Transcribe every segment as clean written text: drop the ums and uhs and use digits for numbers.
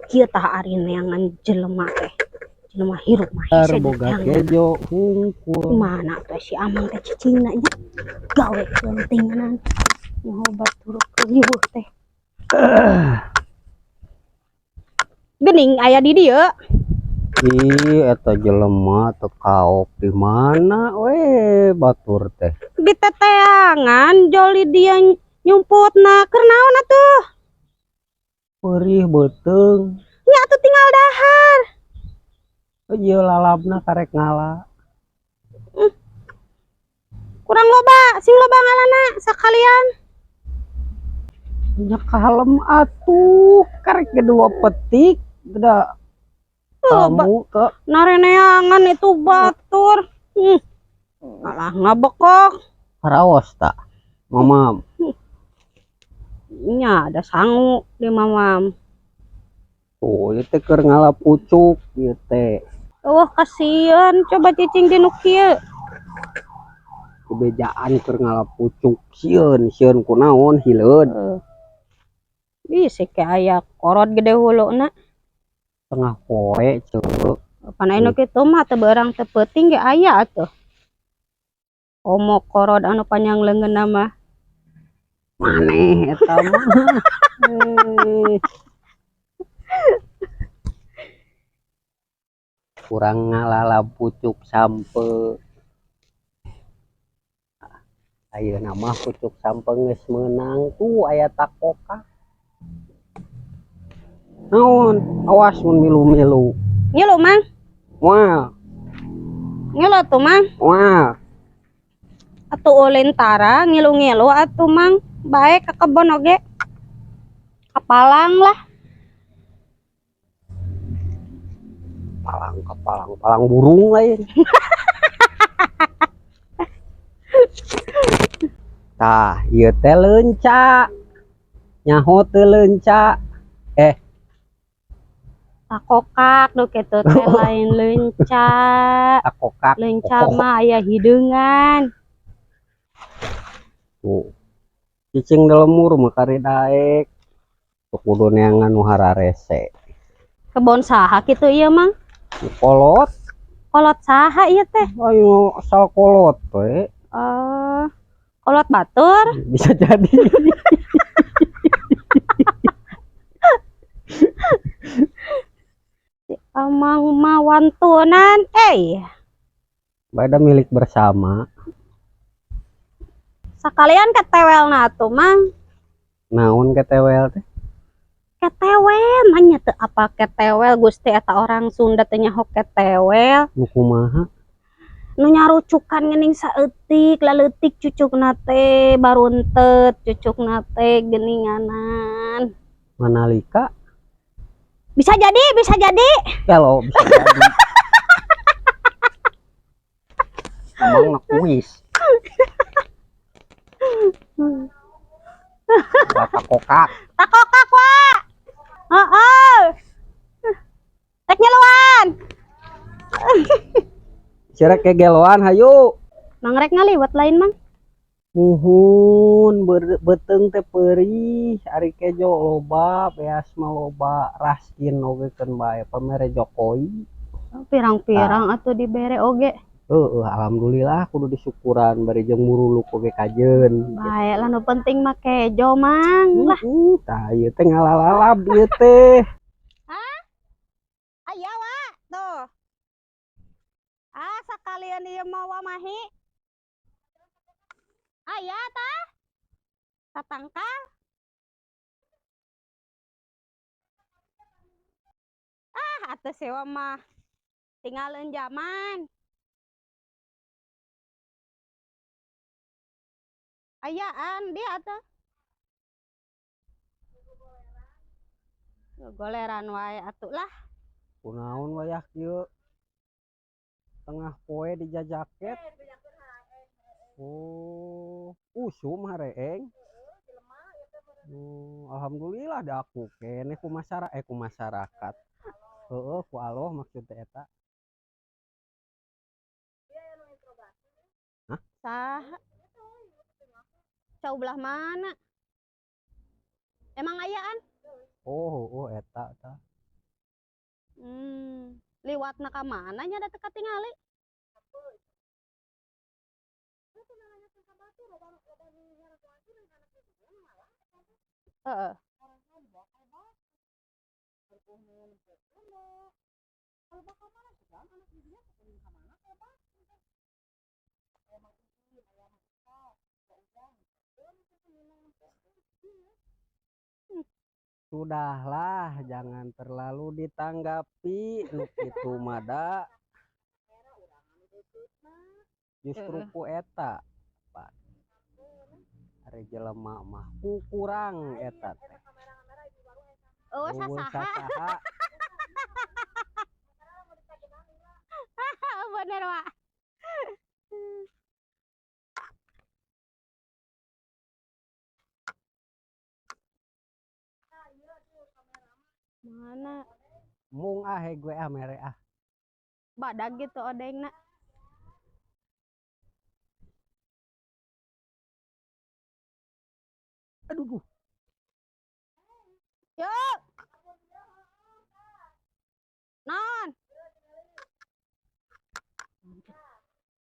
kieu tah ari neangan jelema teh. Jelema hirup mah hese boga neangan. kejo hungkul Mana teh si Amang teh cicingna nya gawe pentingan nyoba turu riweuh teh. Geuning aya di dieu. ih eta jelema teu kaok di mana we batur teh Di teteangan joli dia nyumputna keur naon atuh? perih beuteung Nya atuh tinggal dahar. ieu lalabna karek ngala Kurang loba, sing loba ngalana sakalian. nya kalem atuh karek kedua petik da kamu ke Nareneangan itu batur. Malah ngabekok. haraos tak mama Nya ada sangu di mamam. tuh ieu teh keur ngala pucuk ieu teh Wah kasihan, coba cicing di nu kieu. kebejaan keur ngala pucuk sieun kunaon hileud Bisa ke aya korot gede huluna. tengah poe ceuk Pan anu kitu mah teu beurang teu peuting ge aya atuh. Omo korot anu panjang leungeunna mah. maneh eta mah kurang ngalala pucuk sampe ayeuna mah pucuk sampe geus meunang tuh aya takoka naon awas mun milu-milu Ngilu mang, wah ngilu tuh mang. wah Atuh ulin tara ngilu-ngilu atuh mang. Bae ka kebon oge. Kapalang lah. palang burung lain tah ieu teh leunca nyaho teu leunca Takokak nu kitu teh lain leunca. takokak Leunca mah aya hideungan. tuh cicing dalemur mah kari daek tuh kudu neangan nu hararese Kebon saha kitu ieu mang? kolot Kolot saha ieu teh? ayo asal kolot we Kolot batur. bisa jadi Amang mawantunan beda milik bersama sakalian ketewelna atuh mang. naon ketewel teh Ketewel manya teu apa ketewel Gusti eta orang Sunda teh nyaho ketewel. nu kumaha Nu nyarucukan geuning saeutik laleutik cucukna teh baruntet cucukna teh geuninganan. manalika Bisa jadi. kalau bisa jadi emang kuis takokak Takokak wa. Heeh. Tek nyeluan. cirek kegeloan hayu Mangrek ngaliwat lain mang. muhun beteng teh perih ari kejo loba beas mah loba raskin ogekeun bae pamere Jokowi Pirang-pirang atuh dibere oge. alhamdulillah kudu disyukuran bari jeung muruluk oge kajeun Bae lah nu penting mah kejo mang lah. tah ieu teh ngalalalab ieu teh Hah? Aya wa tuh. Sakalian ieu mah wamahi. Aya tah. Tatangkal. Atuh sewa mah tinggalin zaman. Ayaan dia atuh. Goleran wae atuh lah. kunaon wayah kieu tengah poe dijajaket usum hareeng alhamdulillah da aku keneh ku masyarakat ku Allah maksud teh eta hah Saha? Cau belah mana? Emang ayaan? eta tah lewat na ka mana nya da teu katingali. Heeh. Sudahlah, jangan terlalu ditanggapi nu kitu mada. Justru ku eta Pak, ari jelema mah kurang eta teh. Oh, Eueuh sasaha. sasaha. Bener, Pak. Mana Mung gue mere ah. badag gitu odengna. Aduh, Yuk. Non.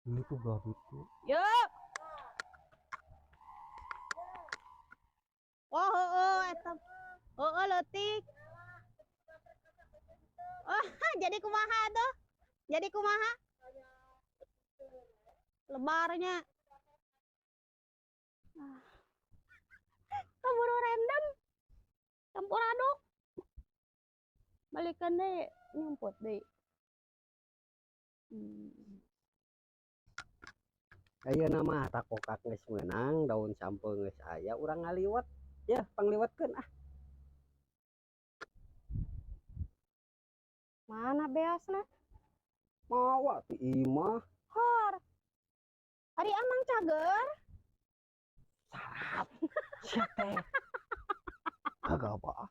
ini tuh gak gitu. Yuk. Oh, eta. Oh, leutik. Oh, jadi kumaha tuh? Jadi kumaha? Lebarnya. Keburu random. Campur aduk. Balikan deh, nyumput deh. Ayo nama takokak geus meunang, daun sampel geus aya, urang ngaliwat. Ya, pangliwatkeun ah. Mana beasna? Mawa ti imah. Hor. Ari amang cager. Sarap. Sia teh. Kagak apa.